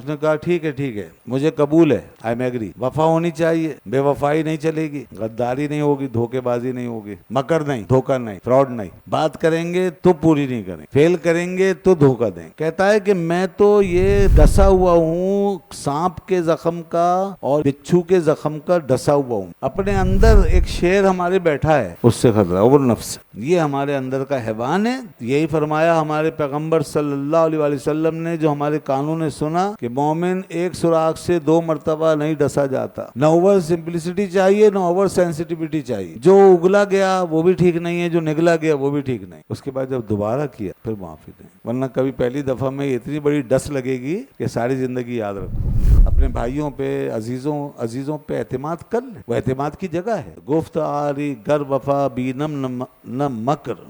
اس نے کہا ٹھیک ہے مجھے قبول ہے، آئی ایم ایگری، وفا ہونی چاہیے، بے وفائی نہیں چلے گی، غداری نہیں ہوگی، دھوکے بازی نہیں ہوگی، مکر نہیں، دھوکہ نہیں، فراڈ نہیں، بات کریں گے تو پوری نہیں کریں، فیل کریں گے تو دھوکہ دیں۔ کہتا ہے کہ میں تو یہ ڈسا ہوا ہوں سانپ کے زخم کا اور بچھو کے زخم کا ڈسا ہوا ہوں، اپنے اندر ایک شیر ہمارے بیٹھا ہے، اس سے خطرہ اور نفس، یہ ہمارے اندر کا حیوان ہے۔ یہی فرمایا ہمارے پیغمبر صلی اللہ علیہ وسلم نے، جو ہمارے کانوں نے سنا کہ مومن ایک سوراخ سے 2 مرتبہ نہیں ڈسا جاتا، نہ اوور سمپلسٹی چاہیے نہ اوور سینسٹیوٹی چاہیے، جو اگلا گیا وہ بھی ٹھیک نہیں ہے، جو نگلا گیا وہ بھی ٹھیک نہیں، اس کے بعد جب دوبارہ کیا پھر معافی دیں، ورنہ کبھی پہلی دفعہ میں اتنی بڑی ڈس لگے گی کہ ساری زندگی یاد رکھو۔ اپنے بھائیوں پہ، عزیزوں پہ اعتماد کر لیں، وہ اعتماد کی جگہ ہے۔ گفت آری گر وفا بینم نہ مکر،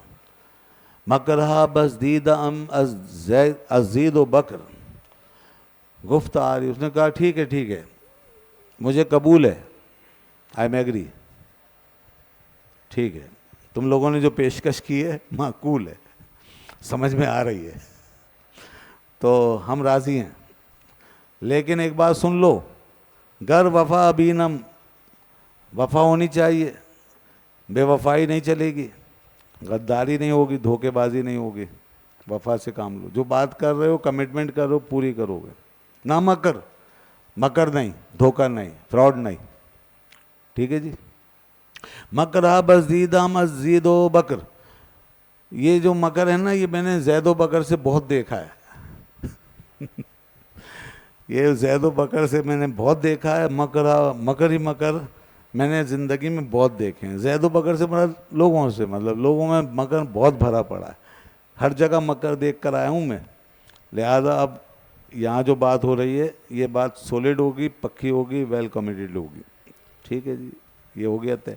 مکرہا بس دیدہ ام از زید و بکر۔ گفت آ رہی، اس نے کہا ٹھیک ہے مجھے قبول ہے، آئی ایم ایگری، ٹھیک ہے، تم لوگوں نے جو پیشکش کی ہے معقول ہے، سمجھ میں آ رہی ہے، تو ہم راضی ہیں، لیکن ایک بات سن لو، گر وفا بینم، وفا ہونی چاہیے، بے وفائی نہیں چلے گی، غداری نہیں ہوگی، دھوکے بازی نہیں ہوگی، وفا سے کام لو، جو بات کر رہے ہو کمٹمنٹ کرو، پوری کرو گے، نہ مکر نہیں، دھوکہ نہیں، فراڈ نہیں، ٹھیک ہے جی۔ مکرہ بس دیدام از زید و بکر، یہ جو مکر ہے نا، یہ میں نے زید و بکر سے بہت دیکھا ہے یہ زید و بکر سے میں نے بہت دیکھا ہے، مکر ہی مکر میں نے زندگی میں بہت دیکھے ہیں۔ زید و بکر سے مطلب لوگوں میں مکر بہت بھرا پڑا ہے، ہر جگہ مکر دیکھ کر آیا ہوں میں، لہذا اب یہاں جو بات ہو رہی ہے یہ بات سولڈ ہوگی، پکی ہوگی، ویل کمیٹڈ ہوگی، ٹھیک ہے جی، یہ ہو گیا طے۔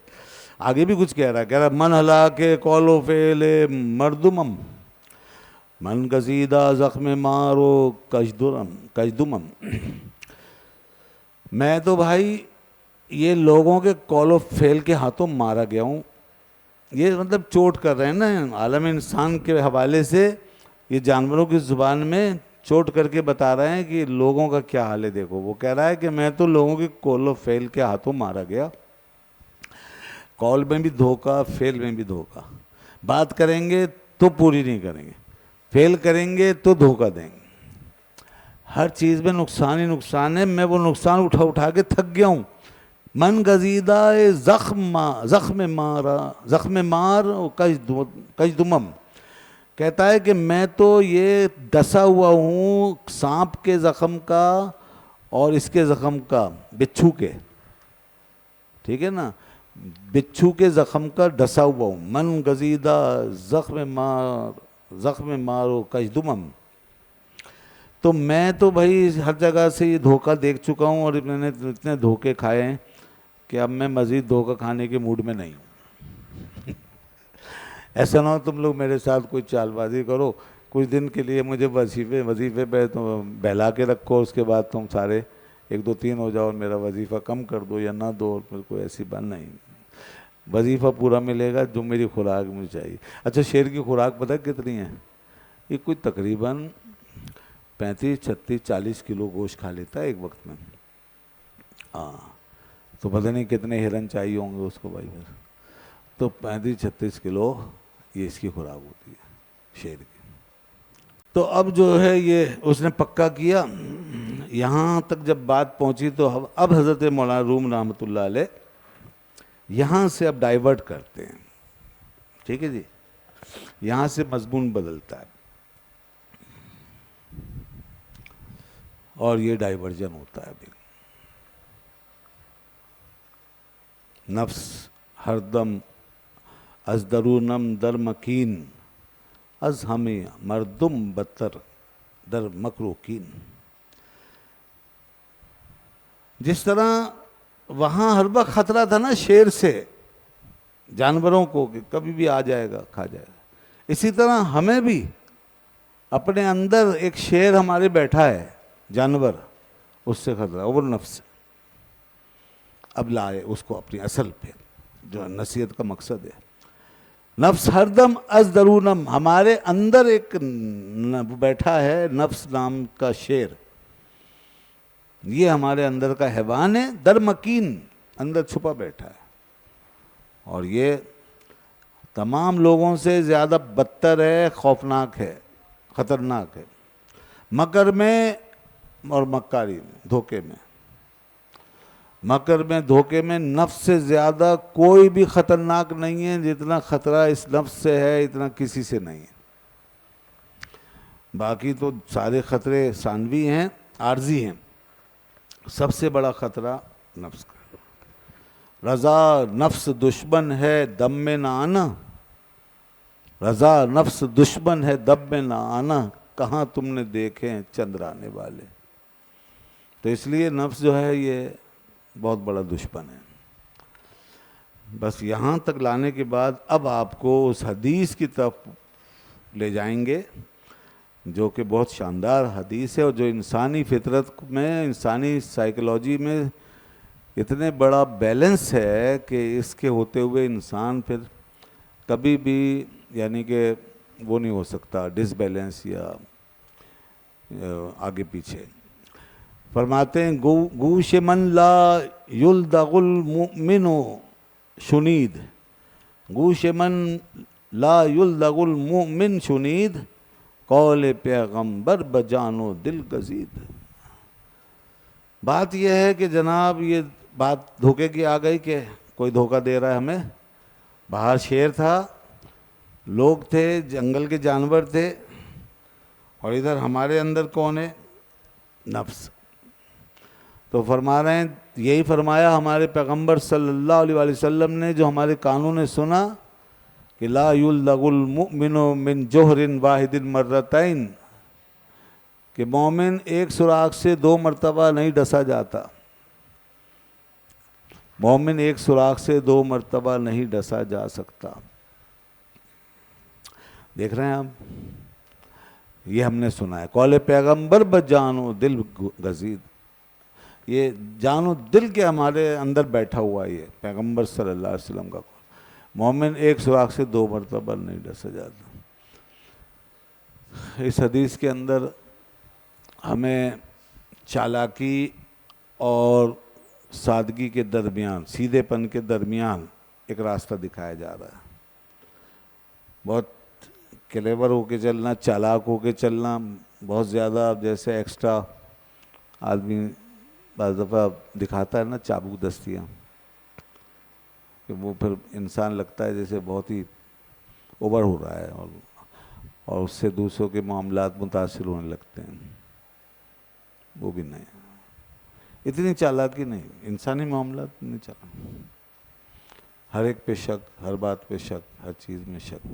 آگے بھی کچھ کہہ رہا من ہلا کے قول و فعل مردمم، من گزیدہ زخم مارو کجدمم۔ میں تو بھائی یہ لوگوں کے قول و فعل کے ہاتھوں مارا گیا ہوں، یہ مطلب چوٹ کر رہے ہیں نا، عالم انسان کے حوالے سے یہ جانوروں کی زبان میں چوٹ کر کے بتا رہے ہیں کہ لوگوں کا کیا حال ہے۔ دیکھو وہ کہہ رہا ہے کہ میں تو لوگوں کے قول و فعل کے ہاتھوں مارا گیا، قول میں بھی دھوکہ، فعل میں بھی دھوکہ، بات کریں گے تو پوری نہیں کریں گے، فعل کریں گے تو دھوکہ دیں گے، ہر چیز میں نقصان ہی نقصان ہے۔ میں وہ نقصان اٹھا کے تھک گیا ہوں۔ من گزیدہ زخم مار کجدمم، کہتا ہے کہ میں تو یہ ڈسا ہوا ہوں سانپ کے زخم کا اور اس کے زخم کا، بچھو کے، ٹھیک ہے نا، بچھو کے زخم کا ڈسا ہوا ہوں۔ من گزیدہ زخم مارو کجدمم، تو میں تو بھائی ہر جگہ سے یہ دھوکہ دیکھ چکا ہوں، اور میں نے اتنے دھوکے کھائے ہیں کہ اب میں مزید دھوکہ کھانے کے موڈ میں نہیں ہوں ایسا نہ ہو تم لوگ میرے ساتھ کوئی چال بازی کرو، کچھ دن کے لیے مجھے وظیفے پہ تو بہلا کے رکھو، اس کے بعد تم سارے 1 2 3 ہو جاؤ اور میرا وظیفہ کم کر دو یا نہ دو، پھر کوئی ایسی بات نہیں، وظیفہ پورا ملے گا جو میری خوراک مجھے چاہیے۔ اچھا شیر کی خوراک پتہ کتنی ہے؟ یہ کوئی تقریباً 35 36 40 کلو گوشت کھا لیتا ہے ایک وقت میں، ہاں، تو پتہ نہیں کتنے ہرن چاہیے ہوں گے اس کو بھائی، پھر تو 35 36 کلو یہ اس کی خوراک ہوتی ہے شیر کی۔ تو اب جو ہے یہ اس نے پکا کیا، یہاں تک جب بات پہنچی تو اب حضرت مولانا روم رحمۃ اللہ علیہ یہاں سے اب ڈائیورٹ کرتے ہیں، ٹھیک ہے جی، یہاں سے مضمون بدلتا ہے اور یہ ڈائیورجن ہوتا ہے ابھی۔ نفس ہر دم از درونم در مکین، از ہمیں مردم بدتر در مکروکین۔ جس طرح وہاں ہر وقت خطرہ تھا نا شیر سے جانوروں کو کہ کبھی بھی آ جائے گا، کھا جائے گا، اسی طرح ہمیں بھی اپنے اندر ایک شیر ہمارے بیٹھا ہے، جانور، اس سے خطرہ، اور نفس اب لائے اس کو اپنی اصل پہ، جو نصیحت کا مقصد ہے۔ نفس ہر دم از درونم، ہمارے اندر ایک بیٹھا ہے نفس نام کا شیر، یہ ہمارے اندر کا حیوان ہے، در مکین، اندر چھپا بیٹھا ہے، اور یہ تمام لوگوں سے زیادہ بدتر ہے، خوفناک ہے، خطرناک ہے، مکر میں اور مکاری میں، دھوکے میں، مکر میں، دھوکے میں نفس سے زیادہ کوئی بھی خطرناک نہیں ہے، جتنا خطرہ اس نفس سے ہے اتنا کسی سے نہیں ہے۔ باقی تو سارے خطرے ثانوی ہیں، عارضی ہیں، سب سے بڑا خطرہ نفس کا۔ رضا نفس دشمن ہے دم میں نہ آنا، رضا نفس دشمن ہے دم میں نہ آنا، کہاں تم نے دیکھے ہیں چندرانے والے۔ تو اس لیے نفس جو ہے یہ بہت بڑا دشمن ہے۔ بس یہاں تک لانے کے بعد اب آپ کو اس حدیث کی طرف لے جائیں گے جو کہ بہت شاندار حدیث ہے، اور جو انسانی فطرت میں، انسانی سائیکلوجی میں اتنے بڑا بیلنس ہے کہ اس کے ہوتے ہوئے انسان پھر کبھی بھی یعنی کہ وہ نہیں ہو سکتا ڈس بیلنس یا آگے پیچھے۔ فرماتے ہیں گوش من لا یلدغ المؤمن شنید، گوش من لا یلدغ المؤمن شنید، قول پیغمبر بجان و دل گزید۔ بات یہ ہے کہ جناب یہ بات دھوکے کی آ گئی کہ کوئی دھوکہ دے رہا ہے ہمیں۔ باہر شیر تھا، لوگ تھے، جنگل کے جانور تھے، اور ادھر ہمارے اندر کون ہے؟ نفس۔ تو فرما رہے ہیں، یہی فرمایا ہمارے پیغمبر صلی اللہ علیہ وآلہ وسلم نے، جو ہمارے کانوں نے سنا کہ لا یلدغ المؤمن من جوہر واحد مرتین، کہ مومن ایک سوراخ سے 2 مرتبہ نہیں ڈسا جاتا، مومن ایک سوراخ سے 2 مرتبہ نہیں ڈسا جا سکتا۔ دیکھ رہے ہیں آپ، یہ ہم نے سنا ہے، قول پیغمبر بجان و دل گزید، یہ جان و دل کے ہمارے اندر بیٹھا ہوا، یہ پیغمبر صلی اللہ علیہ وسلم کا قول، مومن ایک سوراخ سے 2 مرتبہ نہیں ڈسا جاتا۔ اس حدیث کے اندر ہمیں چالاکی اور سادگی کے درمیان، سیدھے پن کے درمیان ایک راستہ دکھایا جا رہا ہے۔ بہت کلیور ہو کے چلنا، چالاک ہو کے چلنا، بہت زیادہ جیسے ایکسٹرا آدمی بعض دفعہ دکھاتا ہے نا چابک دستیاں، کہ وہ پھر انسان لگتا ہے جیسے بہت ہی اوور ہو رہا ہے، اور اس سے دوسروں کے معاملات متاثر ہونے لگتے ہیں۔ وہ بھی نہیں، اتنی چالاکی نہیں، انسانی معاملات نہیں چلا، ہر ایک پہ شک، ہر بات پہ شک، ہر چیز میں شک،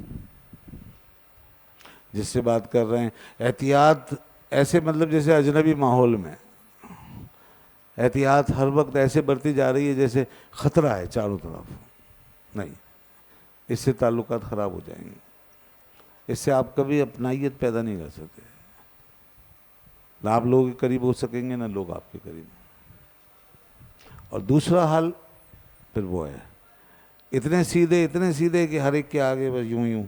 جس سے بات کر رہے ہیں احتیاط، ایسے مطلب جیسے اجنبی ماحول میں احتیاط ہر وقت ایسے برتی جا رہی ہے جیسے خطرہ ہے چاروں طرف، نہیں، اس سے تعلقات خراب ہو جائیں گے، اس سے آپ کبھی اپنائیت پیدا نہیں کر سکتے، نہ آپ لوگوں کے قریب ہو سکیں گے، نہ لوگ آپ کے قریب۔ اور دوسرا حال پھر وہ ہے اتنے سیدھے کہ ہر ایک کے آگے بس یوں یوں،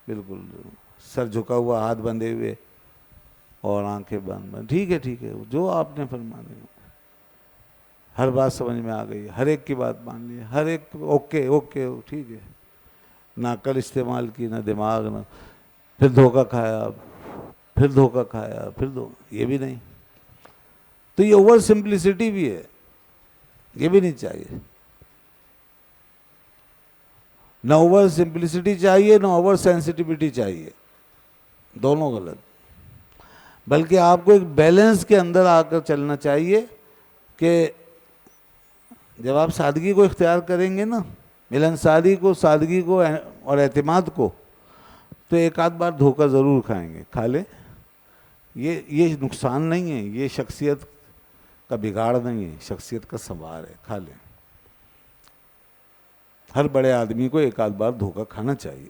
بالکل سر جھکا ہوا، ہاتھ بندھے ہوئے اور آنکھیں بند، ٹھیک ہے جو آپ نے فرمانے، ہر بات سمجھ میں آ گئی، ہر ایک کی بات مان لی، ہر ایک اوکے ٹھیک ہے، نہ عقل استعمال کی، نہ دماغ، نہ پھر دھوکہ کھایا، یہ بھی نہیں۔ تو یہ اوور سمپلسٹی بھی ہے، یہ بھی نہیں چاہیے، نہ اوور سمپلسٹی چاہیے، نہ اوور سینسٹیوٹی چاہیے، دونوں غلط، بلکہ آپ کو ایک بیلنس کے اندر آ کر چلنا چاہیے کہ جب آپ سادگی کو اختیار کریں گے نا، ملنساری کو، سادگی کو اور اعتماد کو، تو ایک آدھ بار دھوکہ ضرور کھائیں گے، کھا لیں، یہ نقصان نہیں ہے، یہ شخصیت کا بگاڑ نہیں ہے، شخصیت کا سنوار ہے، کھا لیں۔ ہر بڑے آدمی کو ایک آدھ بار دھوکہ کھانا چاہیے،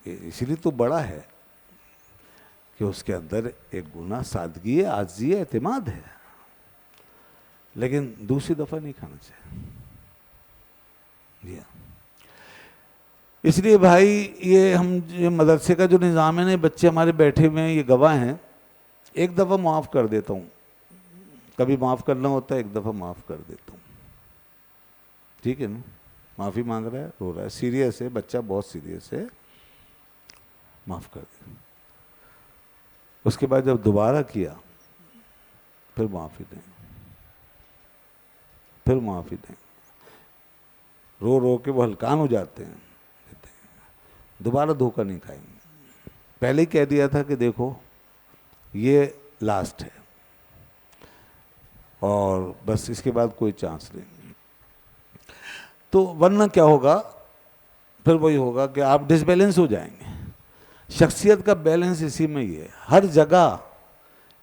اسی لیے تو بڑا ہے کہ اس کے اندر ایک گناہ سادگی ہے، عاجزی ہے، اعتماد ہے، لیکن دوسری دفعہ نہیں کھانا چاہیے۔ اس لیے بھائی یہ ہم مدرسے کا جو نظام ہے نا، بچے ہمارے بیٹھے ہوئے ہیں، یہ گواہ ہیں ایک دفعہ معاف کر دیتا ہوں، کبھی معاف کرنا ہوتا ہے ایک دفعہ معاف کر دیتا ہوں، ٹھیک ہے نا، معافی مانگ رہا ہے، رو رہا ہے، سیریس ہے بچہ، بہت سیریس ہے، معاف کر دیں۔ اس کے بعد جب دوبارہ کیا پھر معافی دیں، پھر معافی دیں، رو رو کے وہ ہلکان ہو جاتے ہیں، دوبارہ دھوکہ نہیں کھائیں گے۔ پہلے ہی کہہ دیا تھا کہ دیکھو یہ لاسٹ ہے اور بس اس کے بعد کوئی چانس نہیں، تو ورنہ کیا ہوگا، پھر وہی ہوگا کہ آپ ڈس بیلنس ہو جائیں گے۔ شخصیت کا بیلنس اسی میں ہی ہے، ہر جگہ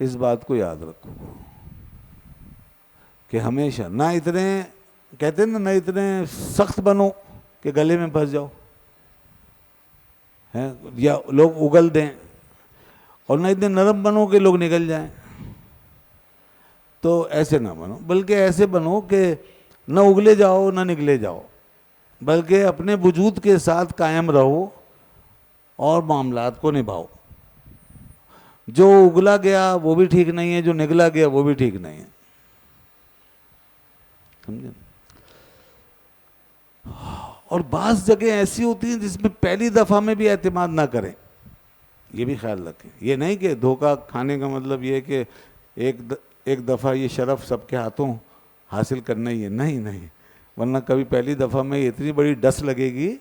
اس بات کو یاد رکھو کہ ہمیشہ نہ اتنے کہتے ہیں نہ اتنے سخت بنو کہ گلے میں پھنس جاؤ یا لوگ اگل دیں، اور نہ اتنے نرم بنو کہ لوگ نگل جائیں، تو ایسے نہ بنو، بلکہ ایسے بنو کہ نہ اگلے جاؤ نہ نگلے جاؤ، بلکہ اپنے وجود کے ساتھ قائم رہو اور معاملات کو نبھاؤ۔ جو اگلا گیا وہ بھی ٹھیک نہیں ہے، جو نگلا گیا وہ بھی ٹھیک نہیں ہے، سمجھے؟ اور بعض جگہ ایسی ہوتی ہیں جس میں پہلی دفعہ میں بھی اعتماد نہ کریں، یہ بھی خیال رکھیں۔ یہ نہیں کہ دھوکہ کھانے کا مطلب یہ کہ ایک دفعہ یہ شرف سب کے ہاتھوں حاصل کرنا ہی ہے، نہیں، ورنہ کبھی پہلی دفعہ میں اتنی بڑی ڈس لگے گی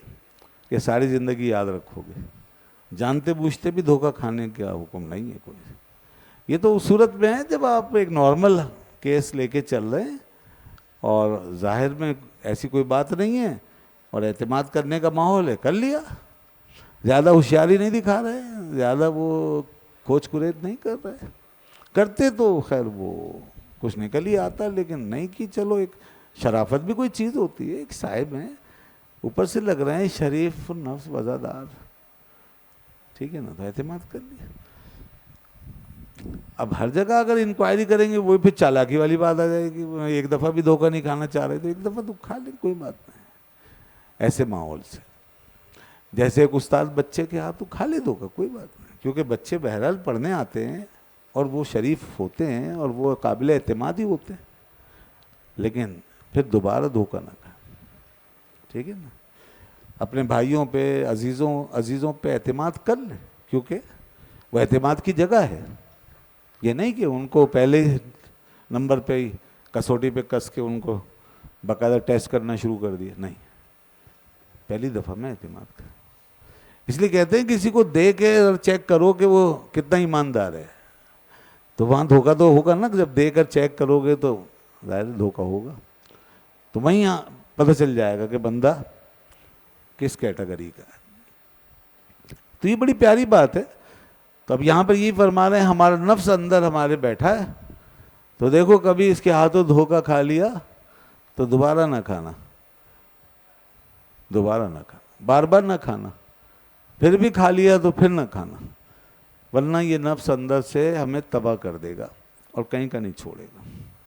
کہ ساری زندگی یاد رکھو گے۔ جانتے بوجھتے بھی دھوکہ کھانے کا حکم نہیں ہے کوئی۔ یہ تو اس صورت میں ہے جب آپ ایک نارمل کیس لے کے چل رہے ہیں اور ظاہر میں ایسی کوئی بات نہیں ہے اور اعتماد کرنے کا ماحول ہے، کر لیا، زیادہ ہوشیاری نہیں دکھا رہے، زیادہ وہ کھوج کریت نہیں کر رہے، کرتے تو خیر وہ کچھ نکل ہی آتا، لیکن نہیں کی، چلو ایک شرافت بھی کوئی چیز ہوتی ہے، ایک صاحب ہیں اوپر سے لگ رہے ہیں شریف نفس وزادار، ٹھیک ہے نا، تو اعتماد کر لیا۔ اب ہر جگہ اگر انکوائری کریں گے وہ پھر چالاکی والی بات آ جائے گی، ایک دفعہ بھی دھوکہ نہیں کھانا چاہ رہے تو ایک دفعہ تو کھا لیں، کوئی بات نہیں، ایسے ماحول سے۔ جیسے ایک استاد بچے کے ہاتھ تو کھا لے دھوکہ، کوئی بات نہیں، کیونکہ بچے بہرحال پڑھنے آتے ہیں اور وہ شریف ہوتے ہیں اور وہ قابل اعتماد ہی ہوتے ہیں، لیکن پھر دوبارہ دھوکہ نہ کھائیں، ٹھیک ہے نا۔ اپنے بھائیوں پہ، عزیزوں پہ اعتماد کر لیں، کیونکہ وہ اعتماد کی جگہ ہے۔ یہ نہیں کہ ان کو پہلے نمبر پہ ہی کسوٹی پہ کس کے ان کو باقاعدہ ٹیسٹ کرنا شروع کر دیا، نہیں، پہلی دفعہ میں اعتماد کر۔ اس لیے کہتے ہیں کسی کو دے کے چیک کرو کہ وہ کتنا ایماندار ہے، تو وہاں دھوکہ تو ہوگا نا، جب دے کر چیک کرو گے تو ظاہر دھوکہ ہوگا، تو وہیں پتہ چل جائے گا کہ بندہ کس کیٹیگری کا ہے۔ تو یہ بڑی پیاری بات ہے۔ تو اب یہاں پر یہی فرما رہے ہیں ہمارا نفس اندر ہمارے بیٹھا ہے، تو دیکھو کبھی اس کے ہاتھوں دھوکہ کھا لیا تو دوبارہ نہ کھانا، بار بار نہ کھانا، پھر بھی کھا لیا تو پھر نہ کھانا، ورنہ یہ نفس اندر سے ہمیں تباہ کر دے گا اور کہیں کا نہیں چھوڑے گا۔